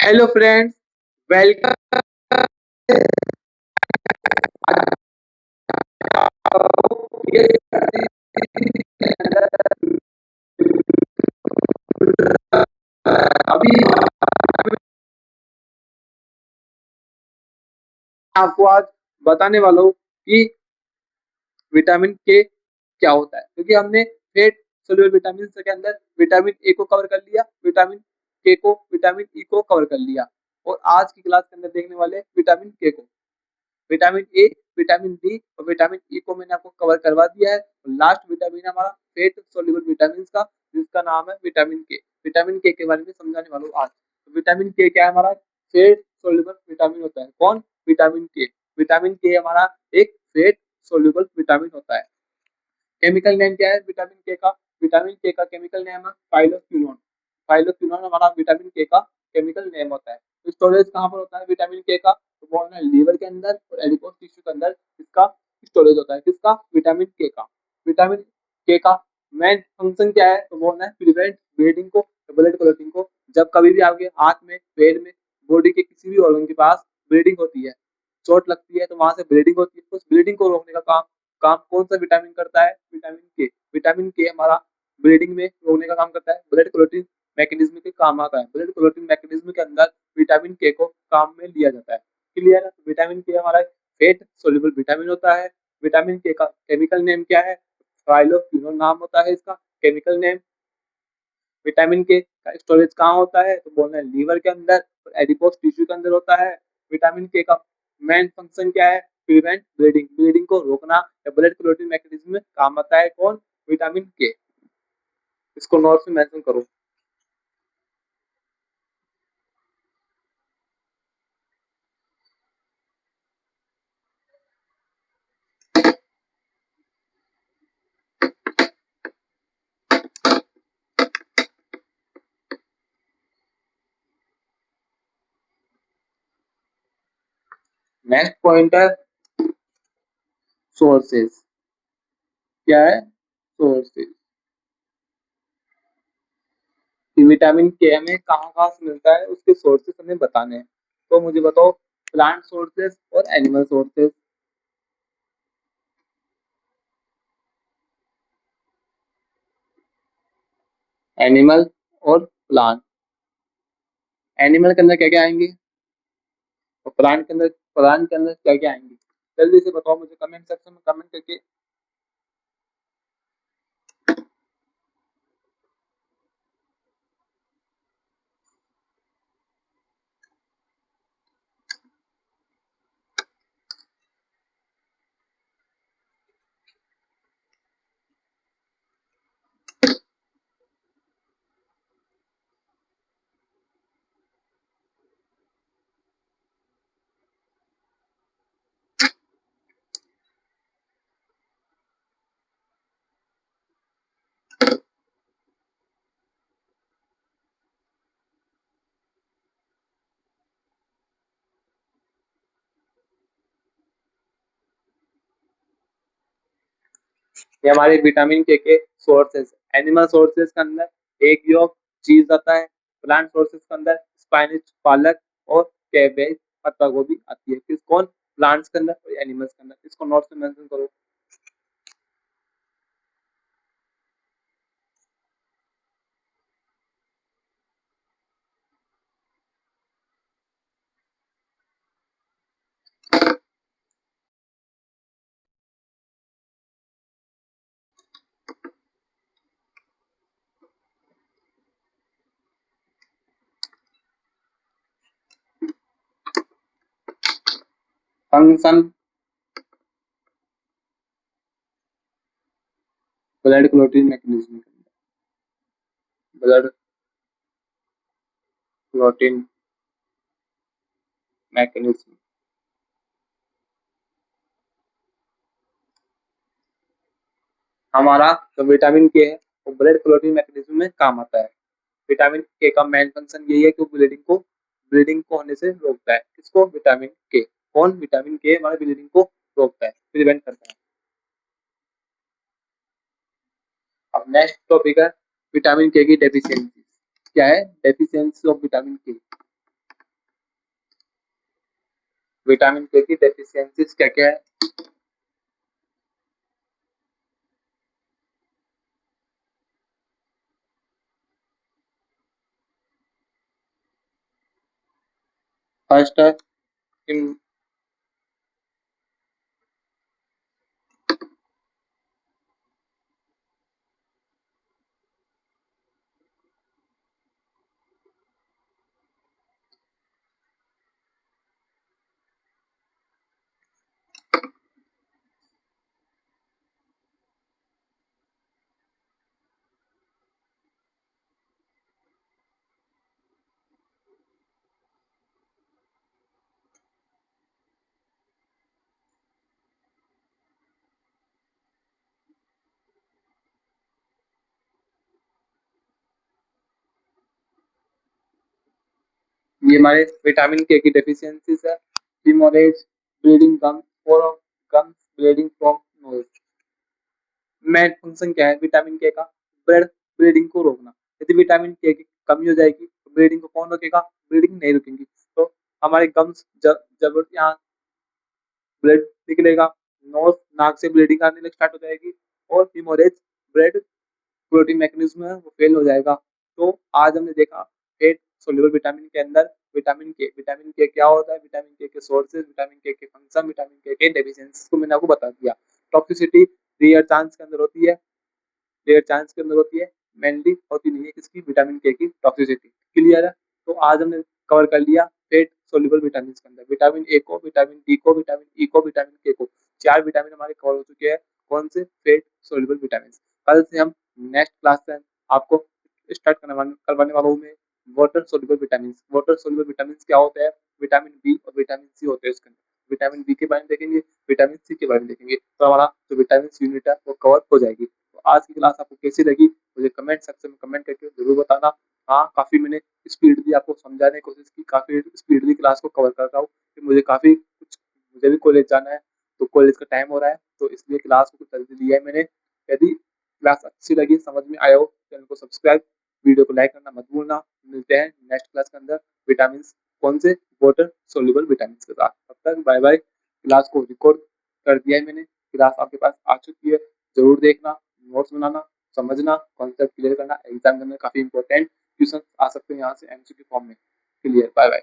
Hello friends, welcome. अभी आपको आज बताने वाला हूँ कि विटामिन के क्या होता है, क्योंकि हमने फेट सोल्यूबल विटामिन के अंदर विटामिन ए को कवर कर लिया, विटामिन के को, विटामिन ई को कवर कर लिया, और आज की क्लास के अंदर देखने वाले विटामिन के को। विटामिन ए, विटामिन डी और विटामिन ई को मैंने आपको कवर करवा दिया है। और लास्ट विटामिन है हमारा फेट सोल्यूबल विटामिन का, जिसका नाम है विटामिन के। विटामिन के बारे में समझाने वाला हूँ आज। तो विटामिन के क्या है? हमारा फेट सोल्यूबल विटामिन होता है। कौन? विटामिन के। विटामिन के हमारा एक फेट सोल्यूबल विटामिन होता है। केमिकल नेम क्या है विटामिन के का? विटामिन के का केमिकल नेम है फाइलोक्विनोन। फाइलोक्विनोन हमारा विटामिन के का केमिकल नेम होता है। तो स्टोरेज कहाँ पर होता है विटामिन के का? तो बोलना है लीवर के अंदर और एडिपोज टिश्यू के अंदर इसका स्टोरेज होता है। किसका? विटामिन के का। विटामिन के का मेन फंक्शन क्या है? तो बोलना है प्रिवेंट ब्लीडिंग को, ब्लड क्लॉटिंग को। जब कभी भी आपके हाथ में, पैर में, बॉडी के किसी भी ऑर्गन के पास ब्लीडिंग होती है, चोट लगती है, तो वहां से ब्लीडिंग होती है, उस ब्लीडिंग को रोकने का काम काम कौन सा विटामिन करता है? विटामिन के। विटामिन के हमारा ब्लीडिंग में रोकने का काम करता है, ब्लड क्लॉटिंग मैकेनिज्म के काम आता है। ब्लड क्लॉटिंग मैकेनिज्म के अंदर विटामिन के को काम में लिया जाता है। क्लियर है? विटामिन के हमारा फेट सोल्यूबल विटामिन होता है। विटामिन के का केमिकल नेम क्या है? फाइलोक्विनोन नाम होता है इसका केमिकल नेम। विटामिन के का स्टोरेज कहाँ होता है? तो बोलना है लीवर के अंदर और एडिपोज टिश्यू के अंदर होता है। विटामिन के का मेन फंक्शन क्या है? प्रिवेंट ब्लीडिंग, ब्लीडिंग को रोकना या ब्लड क्लॉटिंग मैकेनिज्म में काम आता है। कौन? विटामिन के। इसको नोट में मेंशन करो। नेक्स्ट पॉइंट है सोर्सेज। क्या है? सोर्सेज। विटामिन के हमें कहाँ कहाँ से मिलता है, उसके सोर्सेज हमें बताने हैं। तो मुझे बताओ, प्लांट सोर्सेज और एनिमल सोर्सेज। एनिमल और प्लांट। एनिमल के अंदर क्या क्या आएंगे और प्लांट के अंदर क्या क्या आएंगे? जल्दी से बताओ मुझे कमेंट सेक्शन में कमेंट करके। ये हमारे विटामिन के सोर्सेज। एनिमल सोर्सेज के अंदर एक जो चीज आता है। प्लांट सोर्सेज के अंदर स्पाइनच, पालक और कैबेज, पत्ता गोभी आती है। किस कौन? प्लांट्स के अंदर और एनिमल्स के अंदर। इसको नोट्स में मेंशन करो। फंक्शन ब्लड क्लॉटिंग मैकेनिज्म के अंदर। Blood clotting mechanism. हमारा जो विटामिन के है वो ब्लड क्लॉटिंग मैकेनिज्म में काम आता है। विटामिन के का मेन फंक्शन यही है कि वो ब्लीडिंग को होने से रोकता है। किसको? विटामिन के। कौन? विटामिन के हमारे ब्लीडिंग को रोकता है, प्रिवेंट करता है। अब नेक्स्ट टॉपिक है विटामिन के की डेफिशिएंसी। क्या है डेफिशिएंसी ऑफ विटामिन के? विटामिन के की डेफिशिएंसीज क्या क्या है। फर्स्ट है इन ये हमारे विटामिन के की डेफिशिएंसीज है। हेमोरेज, ब्लीडिंग गम और gums bleeding from knows. Main function क्या है विटामिन के का? ब्लड ब्लीडिंग को रोकना। यदि विटामिन के की कमी हो जाएगी तो ब्लीडिंग को कौन रोकेगा? ब्लीडिंग नहीं रुकेंगी, तो हमारे गम्स जब यहाँ ब्लड निकलेगा, नोज नाक से ब्लीडिंग आने लग स्टार्ट हो जाएगी और हेमोरेज ब्लड प्रोटीन मैकेनिज्म है वो फेल हो जाएगा। तो आज हमने देखा फेट सोल्यूबल विटामिन के अंदर विटामिन के क्या होता है, विटामिन के सोर्सेज, विटामिन के फंक्शन, विटामिन के डेफिशिएंसी को मैंने आपको बता दिया। टॉक्सिसिटी रेयर चांस के अंदर होती है, रेयर चांस के अंदर होती है, मेनली होती नहीं है किसकी? विटामिन के की टॉक्सिसिटी। क्लियर है? तो आज हमने कवर कर लिया फेट सोल्यूबल विटामिन के अंदर विटामिन ए को, विटामिन डी को, विटामिन ई को, विटामिन के को। 4 विटामिन हमारे कवर हो चुके हैं। कौन से? Fat soluble vitamin. कल से हम नेक्स्ट क्लास में आपको स्टार्ट करवाने वाला हूँ मैं water soluble vitamin. Water soluble vitamin क्या होता है? विटामिन बी और विटामिन सी होते हैं इसके अंदर। विटामिन बी के बारे में देखेंगे, विटामिन सी के बारे में देखेंगे, तो हमारा जो विटामिन यूनिट है वो कवर हो जाएगी। तो आज की क्लास आपको कैसी लगी मुझे कमेंट सेक्शन में कमेंट करके जरूर बताना। हाँ, काफी मैंने स्पीडली आपको समझाने की कोशिश की, काफी स्पीडली क्लास को कवर कर रहा हूँ, मुझे काफी कुछ, मुझे भी कॉलेज जाना है, तो कॉलेज का टाइम हो रहा है, तो इसलिए क्लास को कुछ जल्दी लिया है मैंने। यदि क्लास अच्छी लगी, समझ में आया हो, चैनल को सब्सक्राइब, वीडियो को लाइक करना मत भूलना। मिलते हैं नेक्स्ट क्लास के अंदर विटामिन, कौन से? वाटर सोल्यूबल विटामिन के साथ। तब तक बाय बाय। क्लास को रिकॉर्ड कर दिया है मैंने, क्लास आपके पास आ चुकी है, जरूर देखना, नोट्स बनाना, समझना, कॉन्सेप्ट क्लियर करना। एग्जाम में काफी इंपॉर्टेंट क्वेश्चन आ सकते हैं यहाँ से एमसीक्यू फॉर्म में। Clear, bye bye.